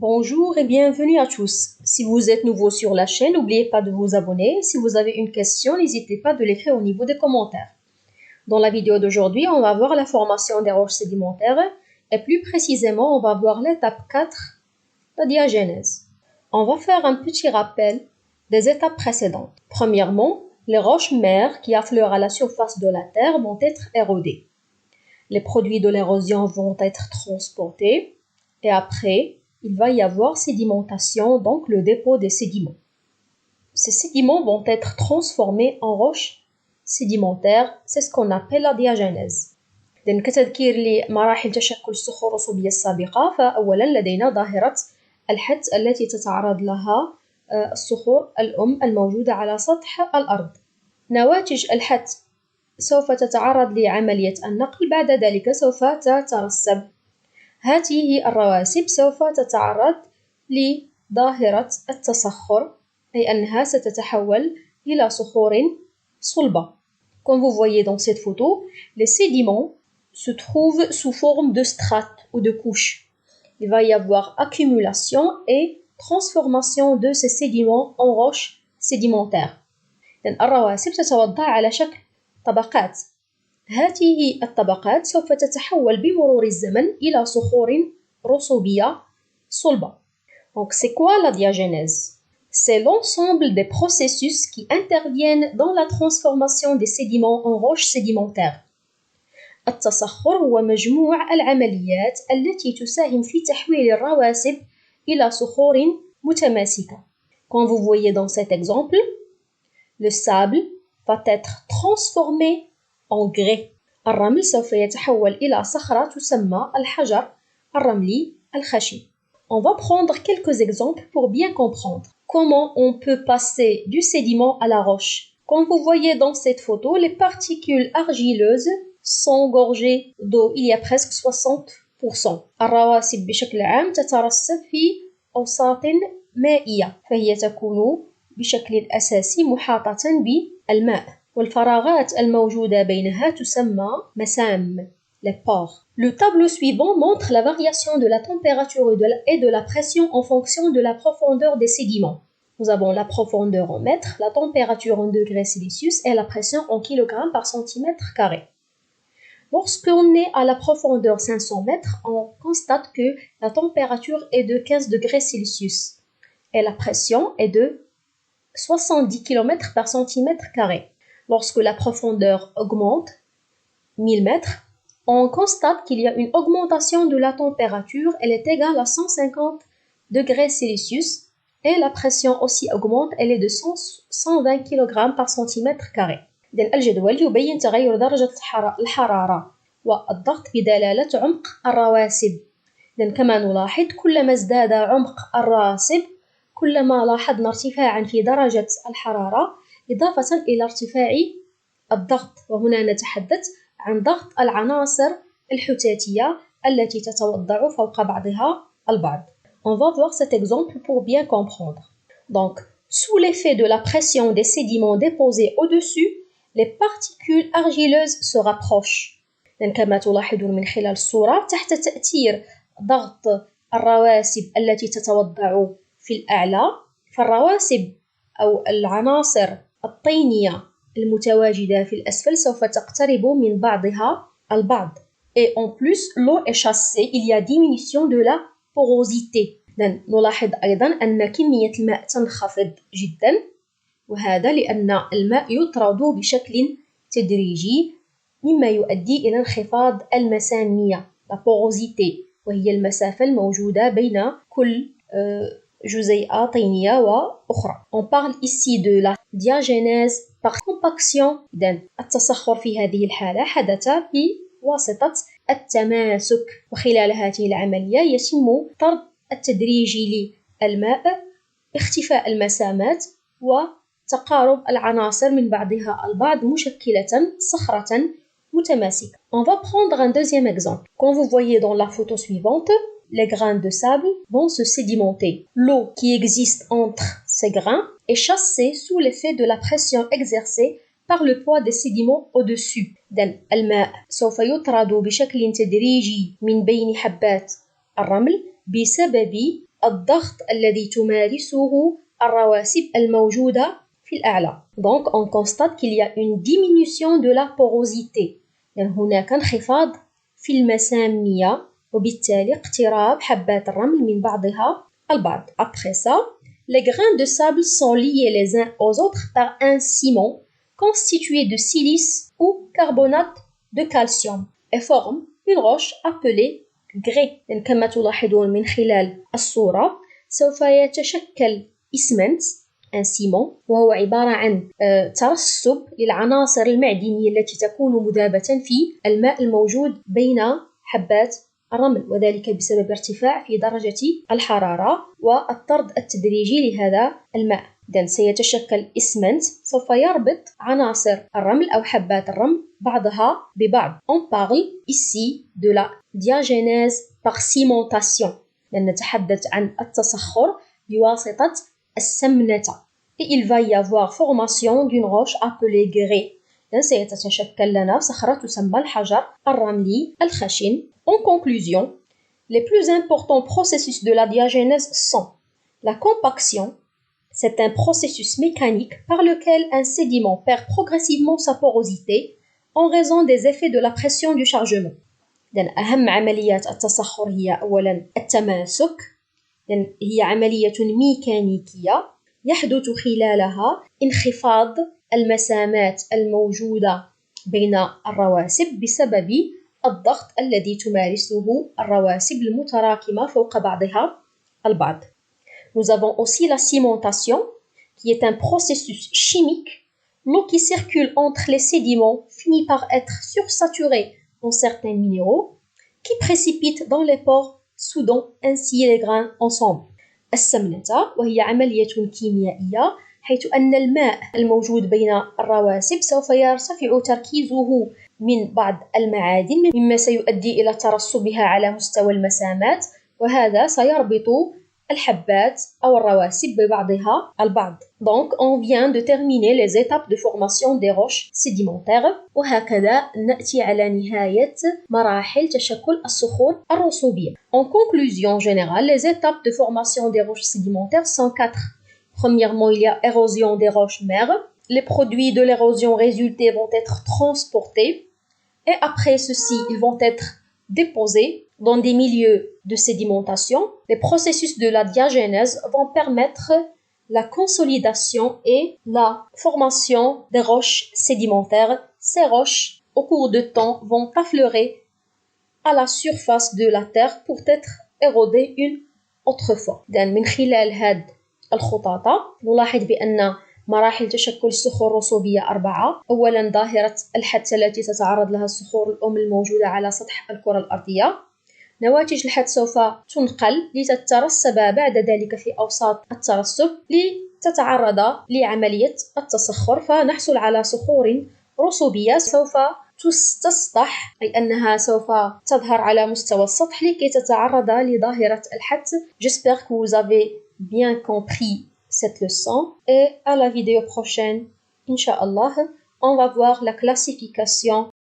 Bonjour et bienvenue à tous. Si vous êtes nouveau sur la chaîne, n'oubliez pas de vous abonner. Si vous avez une question, n'hésitez pas de l'écrire au niveau des commentaires. Dans la vidéo d'aujourd'hui, on va voir la formation des roches sédimentaires et plus précisément, on va voir l'étape 4, la diagenèse. On va faire un petit rappel des étapes précédentes. Premièrement, les roches mères qui affleurent à la surface de la terre vont être érodées. Les produits de l'érosion vont être transportés et après, il va y avoir sédimentation, donc le dépôt des sédiments. Ces sédiments vont être transformés en roches sédimentaires, c'est ce qu'on appelle la diagenèse. كتذكير لمراحل تشكل الصخور الرسوبية السابقة، فأولا لدينا ظاهرة الحت التي تتعرض لها الصخور الأم الموجودة على سطح الأرض. نواتج الحت سوف تتعرض لعملية النقل، بعد ذلك سوف تترسب. هذه الرواسب سوف تتعرض لظاهرة التصخر، أي أنها ستتحول إلى صخور صلبة. Comme vous voyez dans cette photo, les sédiments se trouvent sous forme de strates ou de couches. Il va y avoir accumulation et transformation de ces sédiments en roches sédimentaires. الرواسب تتوضع على شكل طبقات. هذه الطبقات سوف تتحول بمرور الزمن إلى صخور رسوبية صلبة. Donc c'est quoi la diagenèse? C'est l'ensemble des processus qui interviennent dans la transformation des sédiments en roches sédimentaires. التصخر هو مجموع العمليات التي تساهم في تحويل الرواسب إلى صخور متماسكة. Comme vous voyez dans cet exemple, le sable va être transformé en grès. الرمل سوف يتحول إلى صخرة تسمى الحجر الرملي الخشن. On va prendre quelques exemples pour bien comprendre comment on peut passer du sédiment à la roche. Comme vous voyez dans cette photo, les particules argileuses sont gorgées d'eau. Il y a presque 60%. الرواسب بشكل عام تترسب في أوساط مائية، فهي تكون بشكل أساسي محاطة بالماء. والفراغات الموجودة بينها تسمى مسام, les pores. Le tableau suivant montre la variation de la température et de la pression en fonction de la profondeur des sédiments. Nous avons la profondeur en mètres, la température en degrés Celsius et la pression en kilogrammes par centimètre carré. Lorsqu'on est à la profondeur 500 mètres, on constate que la température est de 15 degrés Celsius et la pression est de 70 km par centimètre carré. Lorsque la profondeur augmente, 1000 mètres, on constate qu'il y a une augmentation de la température, elle est égale à 150 degrés Celsius et la pression aussi augmente, elle est de 120 kg par centimètre carré. الجدول يبين تغير درجة الحرارة والضغط بدلالة عمق الرواسب. كما نلاحظ كلما ازداد عمق الرواسب كلما لاحظنا ارتفاعا في درجة الحرارة إضافة إلى ارتفاع الضغط، وهنا نتحدث عن ضغط العناصر الحتاتية التي تتوضع فوق بعضها البعض. On va voir cet exemple pour bien comprendre. Donc, sous l'effet de la pression des sédiments déposés au-dessus, les particules argileuses se rapprochent. كما تلاحظون من خلال الصورة، تحت تأثير ضغط الرواسب التي تتوضع في الأعلى، فالرواسب أو العناصر الطينية المتواجدة في الأسفل سوف تقترب من بعضها البعض. Et en plus, l'eau est chassée, il y a diminution de la porosité. نلاحظ أيضا أن كمية الماء تنخفض جدا، وهذا لأن الماء يطرد بشكل تدريجي مما يؤدي إلى انخفاض المسامية la porosité، وهي المسافة الموجودة بين كل جزيئة طينية وأخرى. On parle ici de la diagenèse par compaction. التصخر في هذه الحالة حدث بواسطة التماسك، وخلال هذه العملية يتم طرد التدريجي للماء باختفاء المسامات وتقارب العناصر من بعضها البعض مشكلة صخرة متماسكة. On va prendre un deuxième exemple. Comme vous voyez dans la photo suivante, les grains de sable vont se sédimenter. L'eau qui existe entre ces grains est chassée sous l'effet de la pression exercée par le poids des sédiments au-dessus. الماء سوف يطرد بشكل تدريجي من بين حبات الرمل بسبب الضغط الذي تمارسه الرواسب الموجودة في الأعلى. Donc on constate qu'il y a une diminution de la porosité. يعني هناك انخفاض في المسامية وبالتالي اقتراب حبات الرمل من بعضها البعض. Après ça, les grains de sable sont liés les uns aux autres par un ciment constitué de silice ou carbonate de calcium et forment une roche appelée grès. كما تلاحظون من خلال الصورة سوف يتشكل إسمنت un ciment وهو عبارة عن ترسب للعناصر المعدنية التي تكون مذابة في الماء الموجود بين حبات الرمل وذلك بسبب ارتفاع في درجة الحرارة والطرد التدريجي لهذا الماء. إذن سيتشكل إسمنت سوف يربط عناصر الرمل أو حبات الرمل بعضها ببعض. On parle ici de la diagenèse par cimentation. نتحدث عن التصخر بواسطة السمنة. Et il va y avoir formation d'une roche appelée grès. سيتشكل لنا صخرة تسمى الحجر الرملي الخشن. En conclusion, les plus importants processus de la diagenèse sont la compaction. C'est un processus mécanique par lequel un sédiment perd progressivement sa porosité en raison des effets de la pression du chargement. أهم عمليات التصخر هي أولا التماسك. هي عملية ميكانيكية يحدث خلالها انخفاض المسامات الموجودة بين الرواسب بسبب الضغط الذي تمارسه الرواسب المتراكمة فوق بعضها البعض. Nous avons aussi la cimentation, qui est un processus chimique. L'eau qui circule entre les sédiments finit par être sursaturée en certains minéraux, qui précipitent dans les pores, soudant ainsi les grains ensemble. السمنة وهي عملية كيميائية حيث أن الماء الموجود بين الرواسب سوف يرتفع تركيزه من بعض المعادن مما سيؤدي إلى ترسبها على مستوى المسامات وهذا سيربط الحبات أو الرواسب ببعضها البعض. Donc on vient de terminer les étapes de formation des roches sédimentaires وهكذا نأتي على نهاية مراحل تشكل الصخور الرسوبية. En conclusion générale, les étapes de formation des roches sédimentaires sont 4. Premièrement, il y a érosion des roches mères. Les produits de l'érosion résultés vont être transportés et après ceci, ils vont être déposés dans des milieux de sédimentation. Les processus de la diagenèse vont permettre la consolidation et la formation des roches sédimentaires. Ces roches, au cours de temps, vont affleurer à la surface de la terre pour être érodées une autre fois. من خلال هذه الخطاطة نلاحظ بأن مراحل تشكل الصخور الرسوبية 4. أولا ظاهرة الحث التي تتعرض لها الصخور الأم الموجودة على سطح الكرة الأرضية. نواتج الحث سوف تنقل لتترسب بعد ذلك في أوساط الترسب لتتعرض لعملية التصخر فنحصل على صخور رسوبية سوف تسطح أي أنها سوف تظهر على مستوى السطح لكي تتعرض لظاهرة الحث. J'espère que vous avez bien compris cette leçon et à la vidéo prochaine, Inch'Allah, on va voir la classification